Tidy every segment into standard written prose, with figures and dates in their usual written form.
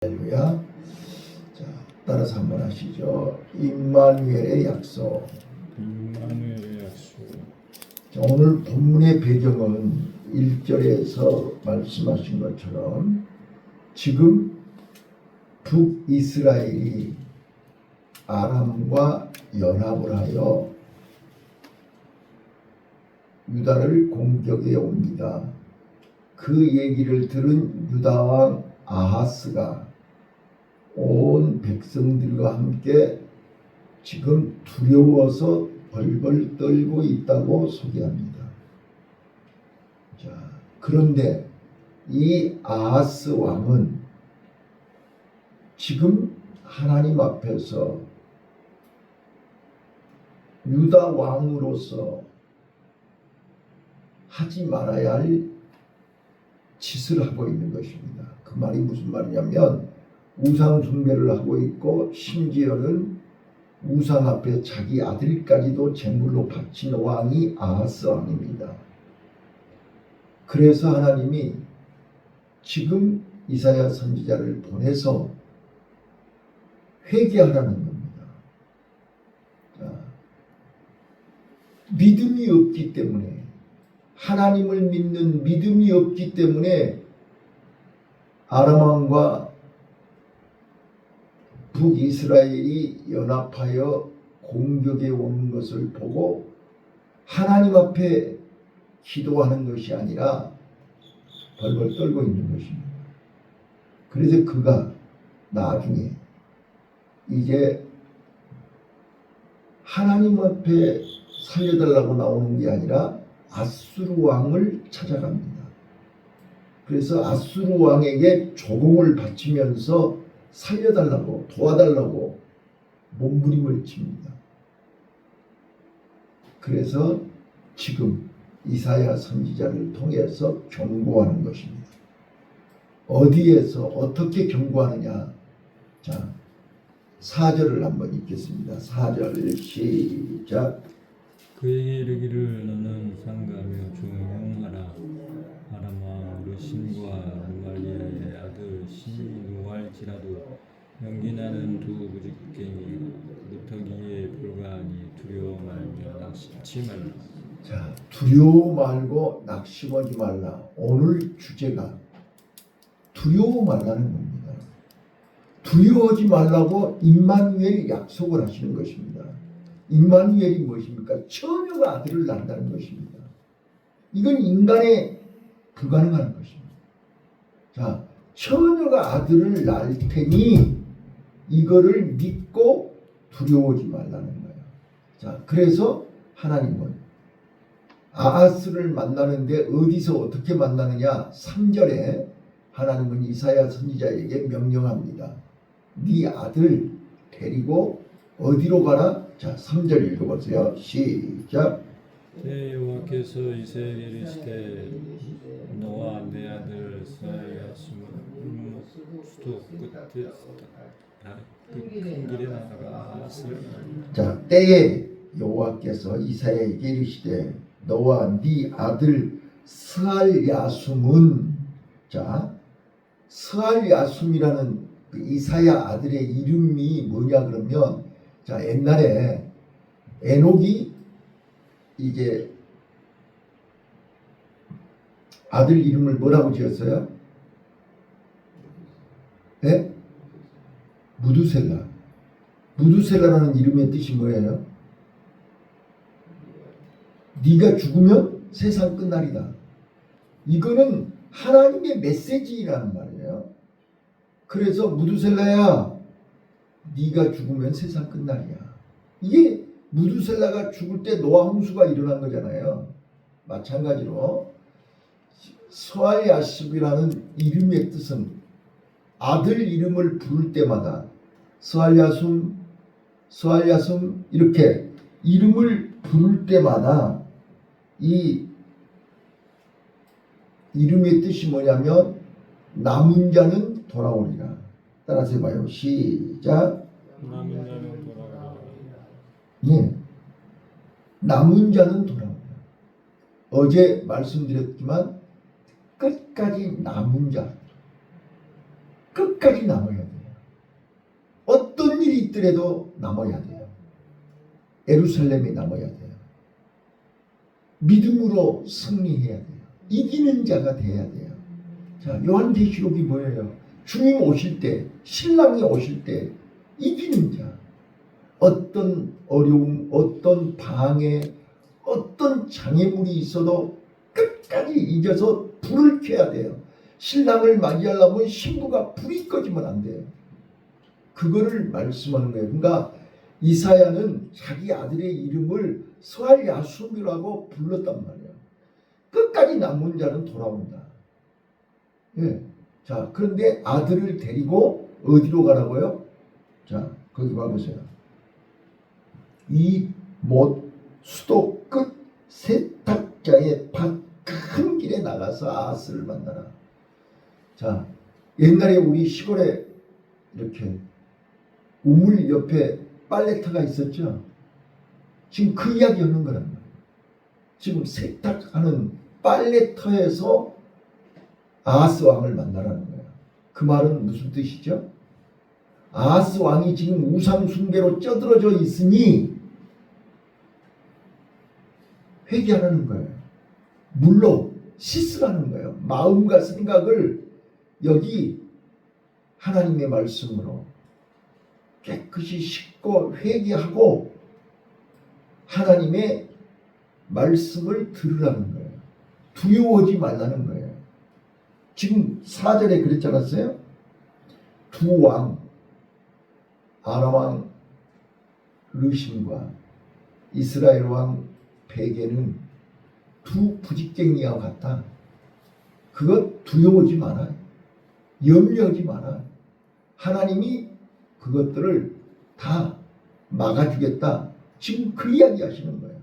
할렐루야. 자, 따라서 한번 하시죠. 임마누엘의 약속. 임마누엘의 약속. 자, 오늘 본문의 배경은 1절에서 말씀하신 것처럼 지금 북이스라엘이 아람과 연합을 하여 유다를 공격해 옵니다. 그 얘기를 들은 유다왕 아하스가 온 백성들과 함께 지금 두려워서 벌벌 떨고 있다고 소개합니다. 자, 그런데 이 아하스 왕은 지금 하나님 앞에서 유다 왕으로서 하지 말아야 할 짓을 하고 있는 것입니다. 그 말이 무슨 말이냐면 우상 숭배를 하고 있고 심지어는 우상 앞에 자기 아들까지도 제물로 바친 왕이 아하스 왕입니다. 그래서 하나님이 지금 이사야 선지자를 보내서 회개하라는 겁니다. 자, 믿음이 없기 때문에, 하나님을 믿는 믿음이 없기 때문에 아람 왕과 북이스라엘이 연합하여 공격해 오는 것을 보고 하나님 앞에 기도하는 것이 아니라 벌벌 떨고 있는 것입니다. 그래서 그가 나중에 이제 하나님 앞에 살려달라고 나오는 게 아니라 아수르 왕을 찾아갑니다. 그래서 아수르 왕에게 조공을 바치면서 살려달라고, 도와달라고 몸부림을 칩니다. 그래서 지금 이사야 선지자를 통해서 경고하는 것입니다. 어디에서 어떻게 경고하느냐? 자, 4절을 한번 읽겠습니다. 4절 시작. 그에게 이르기를 너는 상가며 종용하라. 아람아 르신과 르말리아의 아들 신이 노할지라도 연기나는 두 무지깽이 무터기에 불과하니 두려워 말며 낙심치 말라. 자, 두려워 말고 낙심하지 말라. 오늘 주제가 두려워 말라는 겁니다. 두려워하지 말라고 임마누엘 약속을 하시는 것입니다. 임마누엘이 무엇입니까? 처녀가 아들을 낳는다는 것입니다. 이건 인간에 불가능한 것입니다. 자, 처녀가 아들을 낳을 테니 이거를 믿고 두려워하지 말라는 거예요. 자, 그래서 하나님은 아하스를 만나는데 어디서 어떻게 만나느냐? 3절에 하나님은 이사야 선지자에게 명령합니다. 네 아들 데리고 어디로 가라? 자, 3절 읽어보세요. 시작. 내 여호와께서 이새에게 이르시되 너와 내 아들 스야스는 수도 끝에 큰 길에 나아가 아하스를. 자, 때에 여호와께서 이사야에게 이르시되 너와 네 아들 스알야숨은, 자, 스알야숨이라는 그 이사야 아들의 이름이 뭐냐 그러면, 자, 옛날에 에녹이 이제 아들 이름을 뭐라고 지었어요? 네? 무두셀라. 무두셀라라는 이름의 뜻이 뭐예요? 네가 죽으면 세상 끝날이다. 이거는 하나님의 메시지라는 말이에요. 그래서 무두셀라야, 네가 죽으면 세상 끝날이야. 이게 무두셀라가 죽을 때 노아 홍수가 일어난 거잖아요. 마찬가지로 스알야숨이라는 이름의 뜻은 아들 이름을 부를 때마다 스알야숨, 스알야숨 이렇게 이름을 부를 때마다 이 이름의 뜻이 뭐냐면 남은 자는 돌아오리라. 따라서 해봐요. 시작. 남은 자는 돌아오리라. 네. 남은 자는 돌아오리라. 어제 말씀드렸지만 끝까지 남은 자, 끝까지 남아야 돼요. 어떤 일이 있더라도 남아야 돼요. 예루살렘에 남아야 돼요. 믿음으로 승리해야 돼요. 이기는 자가 돼야 돼요. 자, 요한계시록이 뭐예요? 주님 오실 때, 신랑이 오실 때 이기는 자. 어떤 어려움, 어떤 방해, 어떤 장애물이 있어도 끝까지 이겨서 불을 켜야 돼요. 신랑을 맞이하려면 신부가 불이 꺼지면 안 돼요. 그거를 말씀하는 거예요. 그러니까 이사야는 자기 아들의 이름을 스알야수미라고 불렀단 말이에요. 끝까지 남은 자는 돌아온다. 예. 자, 그런데 아들을 데리고 어디로 가라고요? 자, 거기 봐보세요. 이 못 수도 끝 세탁자의 밭 큰 길에 나가서 아하스를 만나라. 자, 옛날에 우리 시골에 이렇게 우물 옆에 빨래터가 있었죠. 지금 그 이야기 하는 거란 말이에요. 지금 세탁하는 빨래터에서 아하스 왕을 만나라는 거예요. 그 말은 무슨 뜻이죠? 아하스 왕이 지금 우상 숭배로 쩌들어져 있으니 회개하라는 거예요. 물로 씻으라는 거예요. 마음과 생각을 여기 하나님의 말씀으로 깨끗이 씻고 회개하고 하나님의 말씀을 들으라는 거예요. 두려워하지 말라는 거예요. 지금 4절에 그랬지 않았어요? 두 왕, 아람 왕 르심과 이스라엘 왕 베게는 두 부직갱이와 같다. 그것 두려워하지 마라. 염려하지 마라. 하나님이 그것들을 다 막아주겠다. 지금 그 이야기 하시는 거예요.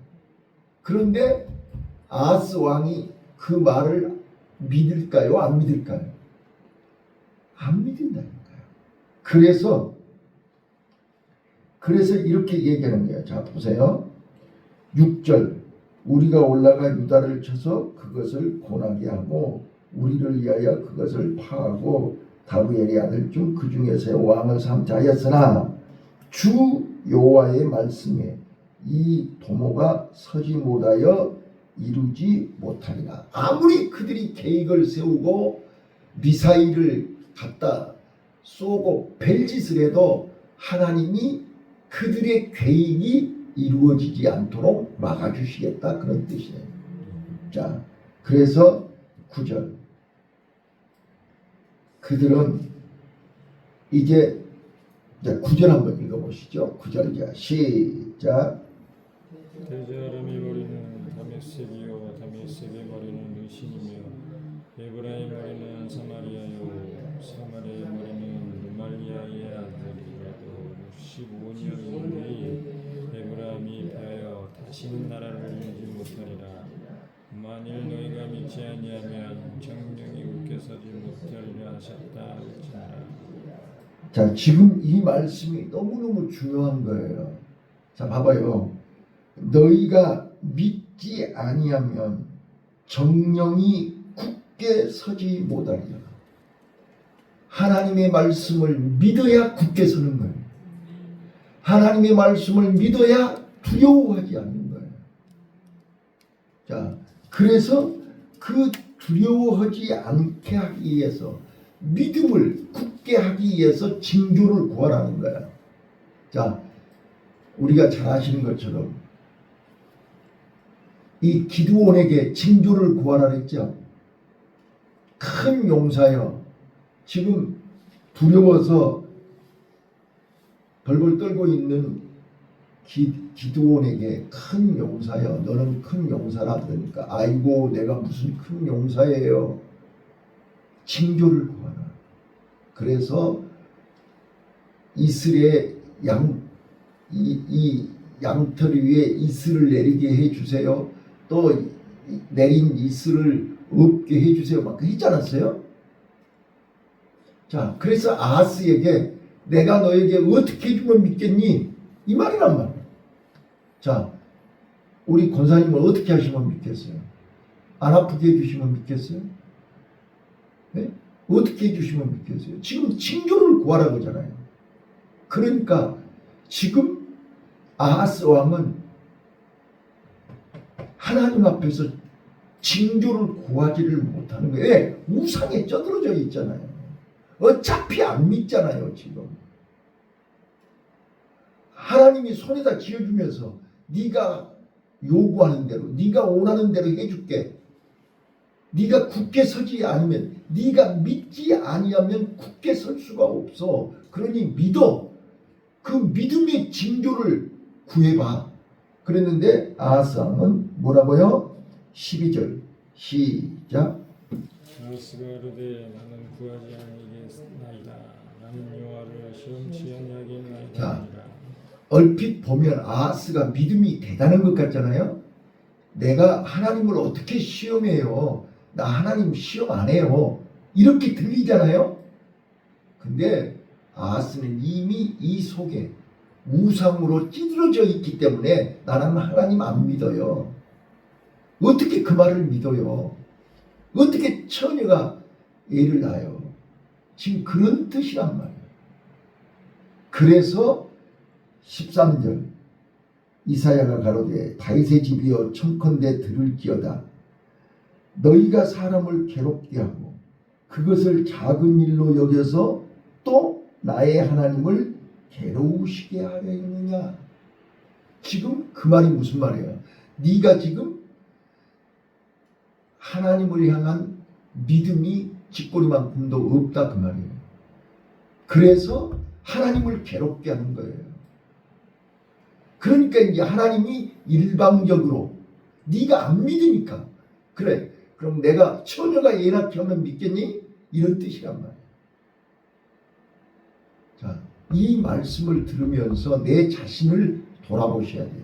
그런데 아하스 왕이 그 말을 믿을까요? 안 믿을까요? 안 믿는다니까요. 그래서 이렇게 얘기하는 거예요. 자, 보세요. 6절. 우리가 올라가 유다를 쳐서 그것을 고나게 하고 우리를 위하여 그것을 파하고 다루엘의 아들 중 그 중에서 왕을 삼자 하였으나 주 여호와의 말씀에 이 도모가 서지 못하여 이루지 못하리라. 아무리 그들이 계획을 세우고 미사일을 갖다 쏘고 벨짓을 해도 하나님이 그들의 계획이 이루어지지 않도록 막아주시겠다. 그런 뜻이에요. 자, 그래서 9절. 그들은 이제 9절 한번 읽어보시죠. 9절 시작. 대저람이 머리는 다메섹이요 다메섹의 머리는 의신이며 에브라임 머리는 사마리아요 사마리아의 머리는 루말리아의 아들이라도 65년이 에브라임이 패하여 다시는 나라를 이루지 못하리라. 만일 너희가 믿지 아니하면 정령이 굳게 서지 못하리라 하셨다 할지니라. 자, 지금 이 말씀이 너무너무 중요한 거예요. 자, 봐봐요. 너희가 믿지 아니하면 정령이 굳게 서지 못하리라. 하나님의 말씀을 믿어야 굳게 서는 거예요. 하나님의 말씀을 믿어야 두려워하지 않는 거예요. 자, 그래서 그 두려워하지 않게 하기 위해서 믿음을 굳게 하기 위해서 징조를 구하라는 거예요. 자, 우리가 잘 아시는 것처럼 이 기드온에게 징조를 구하라 했죠. 큰 용사여, 지금 두려워서 벌벌 떨고 있는 기드온에게 큰 용사여, 너는 큰 용사라. 그러니까 아이고 내가 무슨 큰 용사예요. 징조를 구하라. 그래서 이슬의 이 양털 위에 이슬을 내리게 해주세요. 또 내린 이슬을 없게 해주세요. 막 했지 않았어요? 자, 그래서 아하스에게 내가 너에게 어떻게 해주면 믿겠니? 이 말이란 말이에요. 자, 우리 권사님을 어떻게 하시면 믿겠어요? 안 아프게 해주시면 믿겠어요? 네? 어떻게 해주시면 믿겠어요? 지금 징조를 구하라 그러잖아요. 그러니까 지금 아하스 왕은 하나님 앞에서 징조를 구하지를 못하는 거예요. 왜? 우상에 쩌들어져 있잖아요. 어차피 안 믿잖아요. 지금 하나님이 손에다 쥐어주면서 네가 요구하는 대로, 네가 원하는 대로 해줄게. 네가 굳게 서지 않으면, 네가 믿지 아니하면 굳게 설 수가 없어. 그러니 믿어. 그 믿음의 징조를 구해봐. 그랬는데 아하스 왕은 뭐라고요? 12절 시작. 아하스가 이르되 나는 구하지 아니하겠나이다. 나는 여호와를 시험치 아니하겠나이다. 자, 하니라. 얼핏 보면 아하스가 믿음이 대단한 것 같잖아요. 내가 하나님을 어떻게 시험해요? 나 하나님 시험 안 해요. 이렇게 들리잖아요. 근데 아하스는 이미 이 속에 우상으로 찌들어져 있기 때문에 나는 하나님 안 믿어요. 어떻게 그 말을 믿어요? 어떻게 처녀가 애를 낳아요? 지금 그런 뜻이란 말이에요. 그래서 13절 이사야가 가로되 다윗의 집이여 청컨대 들을지어다. 너희가 사람을 괴롭게 하고 그것을 작은 일로 여겨서 또 나의 하나님을 괴로우시게 하려 했느냐. 지금 그 말이 무슨 말이에요? 네가 지금 하나님을 향한 믿음이 쥐꼬리만큼도 없다 그 말이에요. 그래서 하나님을 괴롭게 하는 거예요. 그러니까 이제 하나님이 일방적으로 네가 안 믿으니까 그래 그럼 내가 처녀가 애 낳게 하면 믿겠니? 이런 뜻이란 말이에요. 자, 이 말씀을 들으면서 내 자신을 돌아보셔야 돼요.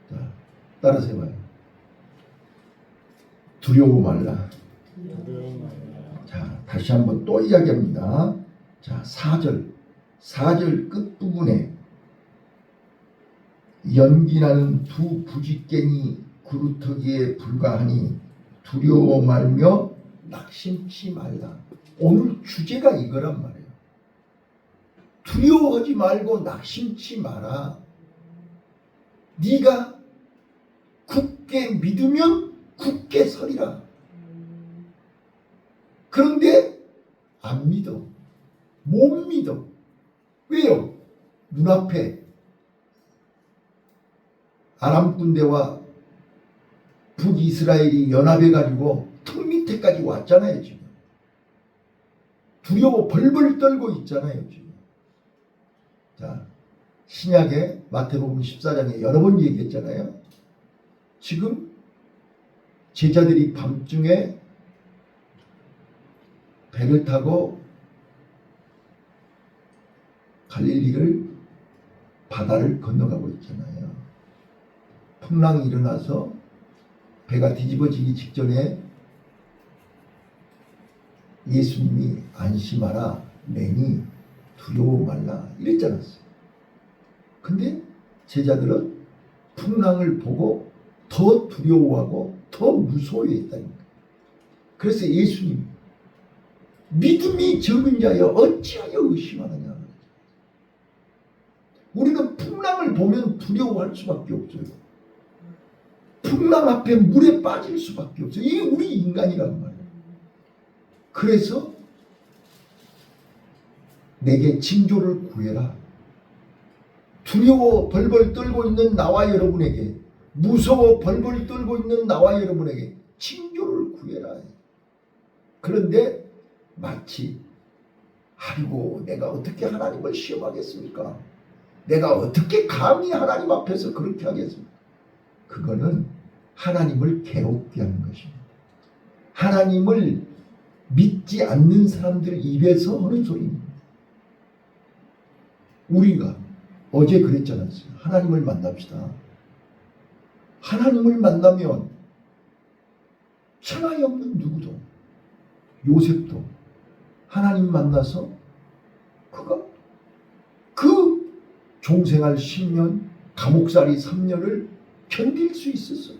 자, 따라서 해봐요. 두려워 말라. 두려워 말라. 자, 다시 한번 또 이야기합니다. 자, 4절 끝부분에 연기나는 두 부짓갱이 그루터기에 불과하니 두려워 말며 낙심치 말라. 오늘 주제가 이거란 말이에요. 두려워하지 말고 낙심치 마라. 네가 굳게 믿으면 굳게 서리라. 그런데 안 믿어. 못 믿어. 왜요? 눈앞에 아람 군대와 북이스라엘이 연합해가지고 턱 밑에까지 왔잖아요. 지금 두려워 벌벌 떨고 있잖아요. 지금. 자, 신약의 마태복음 14장에 여러 번 얘기했잖아요. 지금 제자들이 밤중에 배를 타고 갈릴리를 바다를 건너가고 있잖아요. 풍랑이 일어나서 배가 뒤집어지기 직전에 예수님이 안심하라 내니 두려워 말라 이랬지 않았어요. 근데 제자들은 풍랑을 보고 더 두려워하고 더 무서워했다니까. 그래서 예수님 믿음이 적은 자여 어찌하여 의심하느냐. 우리는 풍랑을 보면 두려워할 수밖에 없어요. 풍랑 앞에 물에 빠질 수밖에 없어요. 이게 우리 인간이란 말이에요. 그래서 내게 징조를 구해라. 두려워 벌벌 떨고 있는 나와 여러분에게, 무서워 벌벌 떨고 있는 나와 여러분에게 징조를 구해라. 그런데 마치 아이고 내가 어떻게 하나님을 시험하겠습니까? 내가 어떻게 감히 하나님 앞에서 그렇게 하겠습니까? 그거는 하나님을 괴롭게 하는 것입니다. 하나님을 믿지 않는 사람들 입에서 하는 소리입니다. 우리가 어제 그랬잖아요. 하나님을 만납시다. 하나님을 만나면 천하에 없는 누구도, 요셉도 하나님 만나서 그가 그 종생활 10년, 감옥살이 3년을 견딜 수 있었어요.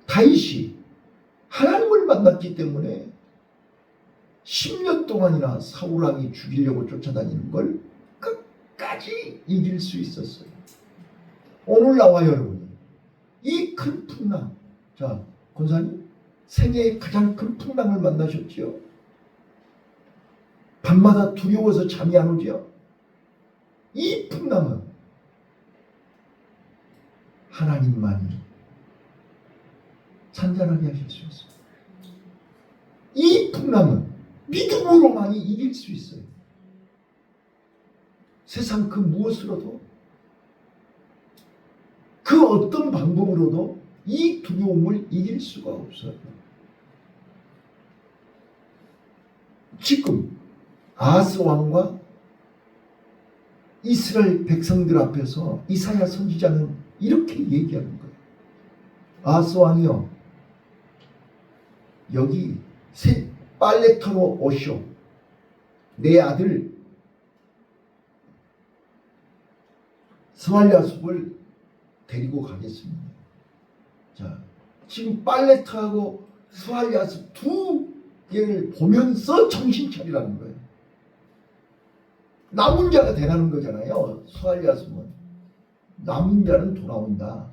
다윗이 하나님을 만났기 때문에 10년 동안이나 사울왕이 죽이려고 쫓아다니는 걸 끝까지 이길 수 있었어요. 오늘 나와 여러분, 이 큰 풍랑, 자 권사님 생애의 가장 큰 풍랑을 만나셨지요? 밤마다 두려워서 잠이 안 오죠? 이 풍랑은 하나님만이 잔잔하게 하실 수 있어요. 이 풍랑은 믿음으로만이 이길 수 있어요. 세상 그 무엇으로도, 그 어떤 방법으로도 이 두려움을 이길 수가 없어요. 지금 아하스 왕과 이스라엘 백성들 앞에서 이사야 선지자는 이렇게 얘기하는 거예요. 아하스 왕이요, 여기 빨래터로 오시오. 내 아들 스왈랴숲을 데리고 가겠습니다. 자, 지금 빨래터하고 스왈랴숲 두 개를 보면서 정신 차리라는 거예요. 남은 자가 되라는 거잖아요. 스왈랴숲은 남은 자는 돌아온다.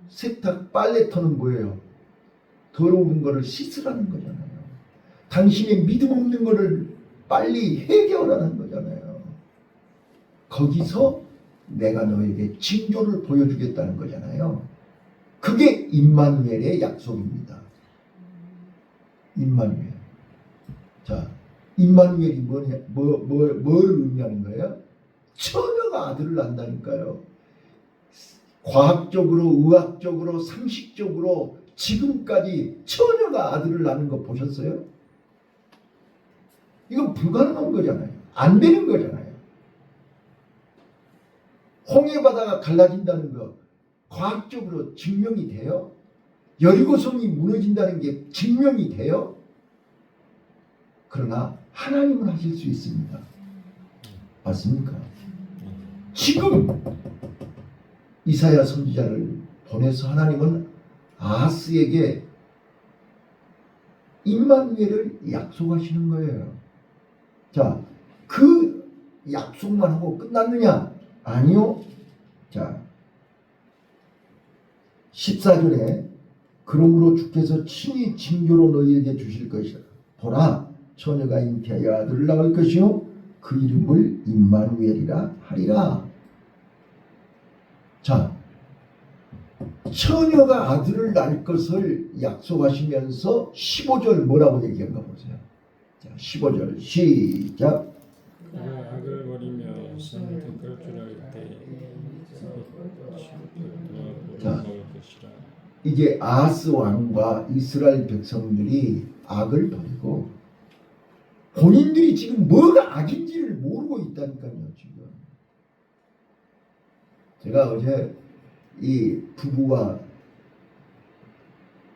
세탁 빨래터는 뭐예요? 더러운 거를 씻으라는 거잖아요. 당신의 믿음 없는 거를 빨리 해결하라는 거잖아요. 거기서 내가 너에게 징조를 보여주겠다는 거잖아요. 그게 임마누엘의 약속입니다. 임마누엘. 자, 임마누엘이 뭘 의미하는 거예요? 처녀가 아들을 낳는다니까요. 과학적으로, 의학적으로, 상식적으로 지금까지 처녀가 아들을 낳는 거 보셨어요? 이건 불가능한 거잖아요. 안 되는 거잖아요. 홍해바다가 갈라진다는 거 과학적으로 증명이 돼요? 여리고성이 무너진다는 게 증명이 돼요? 그러나 하나님은 하실 수 있습니다. 맞습니까? 지금 이사야 선지자를 보내서 하나님은 아하스에게 임마누엘을 약속하시는 거예요. 자, 그 약속만 하고 끝났느냐? 아니요. 자, 14절에 그러므로 주께서 친히 징조로 너희에게 주실 것이라. 보라, 처녀가 잉태하여 아들을 낳을 것이요 그 이름을 임마누엘이라 하리라. 자, 처녀가 아들을 낳을 것을 약속하시면서 15절 뭐라고 얘기한가 보세요. 자, 15절 시작. 그가 악을 버리며 선택할 줄 알 때 자, 이게 아하스 왕과 이스라엘 백성들이 악을 버리고 본인들이 지금 뭐가 악인지를 모르고 있다니까요. 지금 제가 어제 이 부부와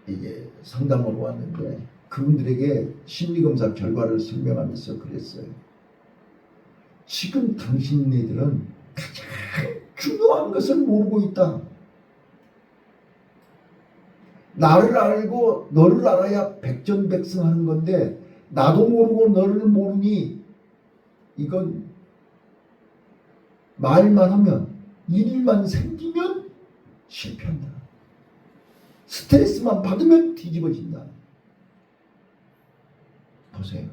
이게 상담으로 왔는데 그분들에게 심리검사 결과를 설명하면서 그랬어요. 지금 당신네들은 가장 중요한 것을 모르고 있다. 나를 알고 너를 알아야 백전백승하는 건데 나도 모르고 너를 모르니 이건 말만 하면 일만 생기면 실패한다. 스트레스만 받으면 뒤집어진다. 보세요.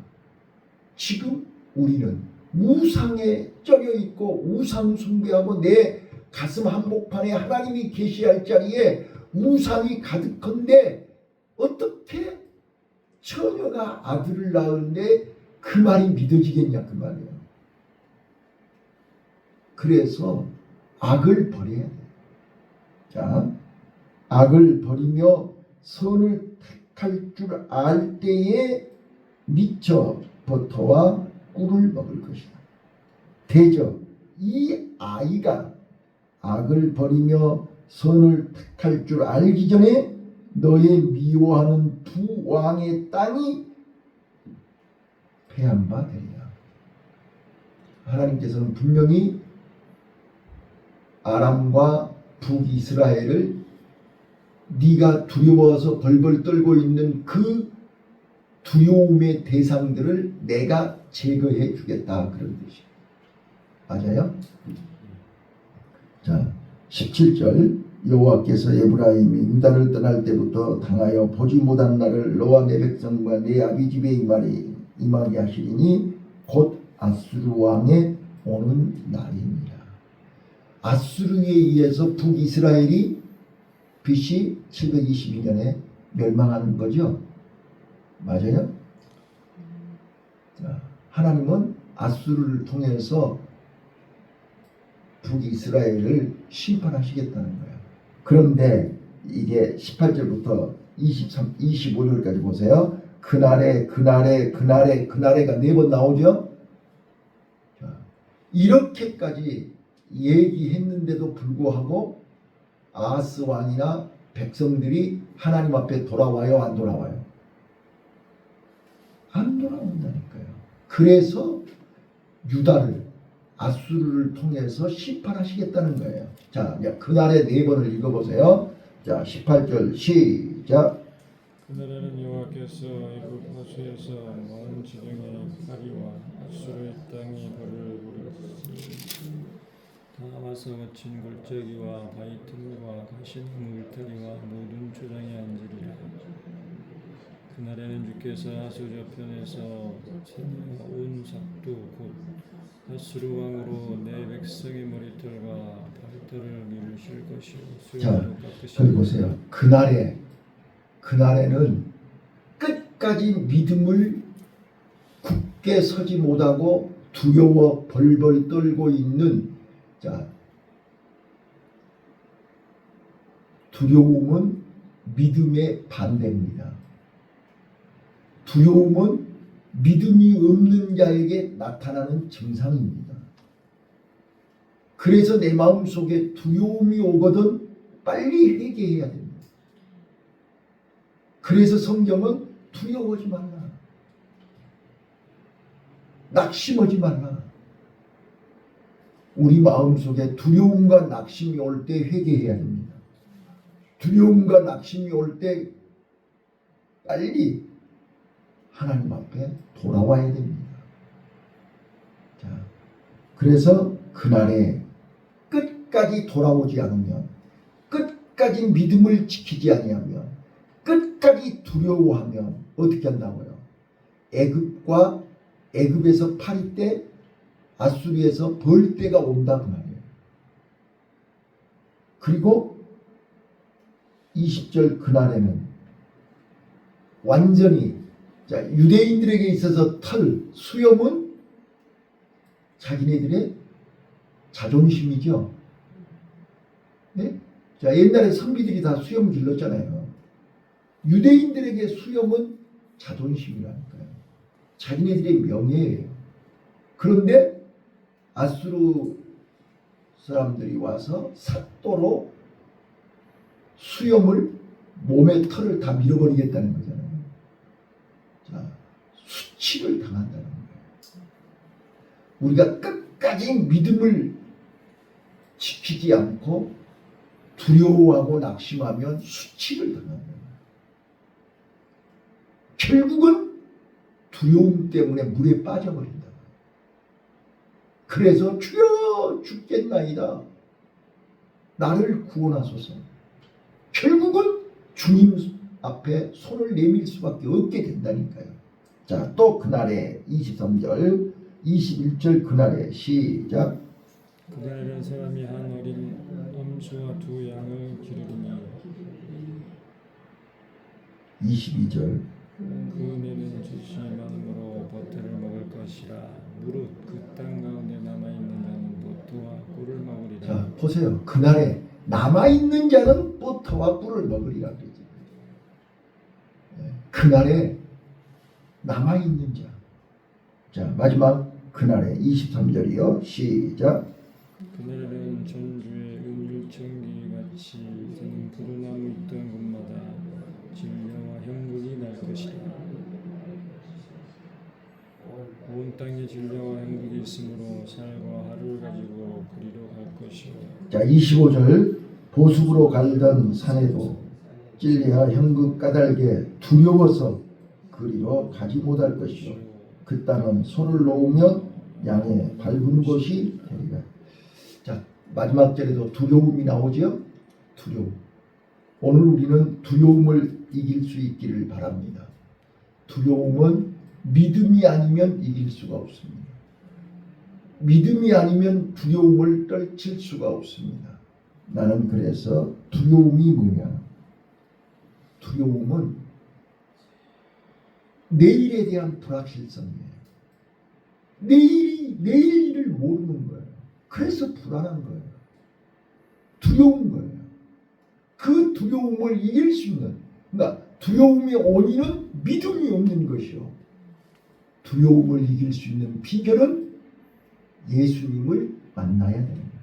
지금 우리는 우상에 쩔여 있고 우상 숭배하고 내 가슴 한복판에 하나님이 계시할 자리에 우상이 가득한데 어떻게 처녀가 아들을 낳은데 그 말이 믿어지겠냐 그 말이에요. 그래서 악을 버려야 돼. 자, 악을 버리며 선을 택할 줄 알 때에 미쳐 버터와 꿀을 먹을 것이다. 대저 이 아이가 악을 버리며 선을 택할 줄 알기 전에 너의 미워하는 두 왕의 땅이 패한 바 되리라. 하나님께서는 분명히 아람과 북이스라엘을 네가 두려워서 벌벌 떨고 있는 그 두려움의 대상들을 내가 제거해 주겠다 그런 뜻이에요. 맞아요? 자, 17절 여호와께서 에브라임이 유다를 떠날 때부터 당하여 보지 못한 날을 너와 내 백성과 내 아비 집에 임하게 하시리니 곧 아수르 왕의 오는 날입니다. 아수르에 의해서 북이스라엘이 BC 722년에 멸망하는 거죠. 맞아요? 자, 하나님은 아수르를 통해서 북이스라엘을 심판하시겠다는 거예요. 그런데 이게 18절부터 25절까지 보세요. 그날에가 4번 나오죠. 자, 이렇게까지 얘기했는데도 불구하고 아하스 왕이나 백성들이 하나님 앞에 돌아와요, 안 돌아와요? 안 돌아온다니까요. 그래서 유다를 아수르를 통해서 심판하시겠다는 거예요. 자, 그날의 4번을 읽어보세요. 자, 18절 시작. 그날에는 여호와께서 애굽 호수에서 먼 지중해 파리와 아수르의 땅이 벌을 부리시니 다 와서 거친 골짜기와 바위 틈과 가시나무 울타리와 모든 초장에 앉으리라. 그날에는 주께서 아수 저편에서 세냐 온 삭도 곧 아수르 왕으로 내 백성의 머리털과 발털을 밀으실 것이요 수염도 깎으시리라. 저기 보세요. 그날에는 끝까지 믿음을 굳게 서지 못하고 두려워 벌벌 떨고 있는, 자, 두려움은 믿음의 반대입니다. 두려움은 믿음이 없는 자에게 나타나는 증상입니다. 그래서 내 마음속에 두려움이 오거든 빨리 회개해야 됩니다. 그래서 성경은 두려워하지 말라, 낙심하지 말라. 우리 마음속에 두려움과 낙심이 올 때 회개해야 됩니다. 두려움과 낙심이 올 때 빨리 하나님 앞에 돌아와야 됩니다. 자, 그래서 그날에 끝까지 돌아오지 않으면, 끝까지 믿음을 지키지 아니하면, 끝까지 두려워하면 어떻게 한다고요? 애굽에서 파리 때, 아수리에서 벌 때가 온다 그 말이에요. 그리고 20절 그날에는 완전히, 자, 유대인들에게 있어서 수염은 자기네들의 자존심이죠. 네? 자, 옛날에 선비들이 다 수염 길렀잖아요. 유대인들에게 수염은 자존심이라니까요. 자기네들의 명예예요. 그런데 아수르 사람들이 와서 삭도로 수염을, 몸의 털을 다 밀어버리겠다는 거잖아요. 자, 수치를 당한다는 거예요. 우리가 끝까지 믿음을 지키지 않고 두려워하고 낙심하면 수치를 당한다. 결국은 두려움 때문에 물에 빠져버린다. 그래서 주여 죽겠나이다, 나를 구원하소서. 결국은 주님 앞에 손을 내밀 수밖에 없게 된다니까요. 자, 또 그날에 23절 21절 그날에 시작. 그날에는 사람이 한 어린 암수와 두 양을 기르리니 22절 그 은혜는 주시 많음으로 버터를 먹을 것이라. 무릇 그 땅 가운데 남아있는 자는 버터와 꿀을 먹으리라. 자, 보세요. 그날에 남아있는 자는 버터와 꿀을 먹으리라 그러죠. 그날에 남아있는 자. 자, 마지막 그날에 23절이요. 시작. 그날에는 전주의 은율청기 같이 드는 푸르나무 있던 곳마다 진려와 형국이 날 것이라. 온 땅에 진려와 형국이 있으므로 살과 하루를 가지고 그리로 갈 것이요. 자, 25절 보습으로 갈던 산에도 찔리와 형국 까닭에 두려워서 그 그리로 가지 못할 것이요 그 땅은 손을 놓으면 양의 밟은 곳이 되리라. 자, 마지막 절에도 두려움이 나오죠. 두려움. 오늘 우리는 두려움을 이길 수 있기를 바랍니다. 두려움은 믿음이 아니면 이길 수가 없습니다. 믿음이 아니면 두려움을 떨칠 수가 없습니다. 나는 그래서 두려움이 뭐냐? 두려움은 내일에 대한 불확실성이에요. 내일 일을 모르는 거예요. 그래서 불안한 거예요. 두려운 거예요. 그 두려움을 이길 수 있는, 그러니까 두려움의 원인은 믿음이 없는 것이요. 두려움을 이길 수 있는 비결은 예수님을 만나야 되는 거예요.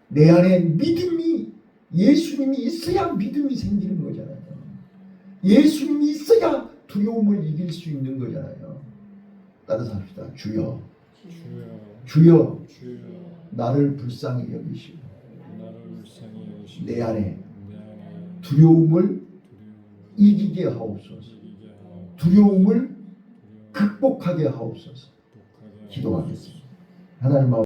내 안에 믿음이, 예수님이 있어야 믿음이 생기는 거잖아요. 예수님이 있어야 두려움을 이길 수 있는 거잖아요. 따라서 합시다. 주여, 주여, 나를 불쌍히 여기시고 내 안에 두려움을 이기게 하옵소서. 두려움을 극복하게 하옵소서. 기도하겠습니다. 하나님 아버지,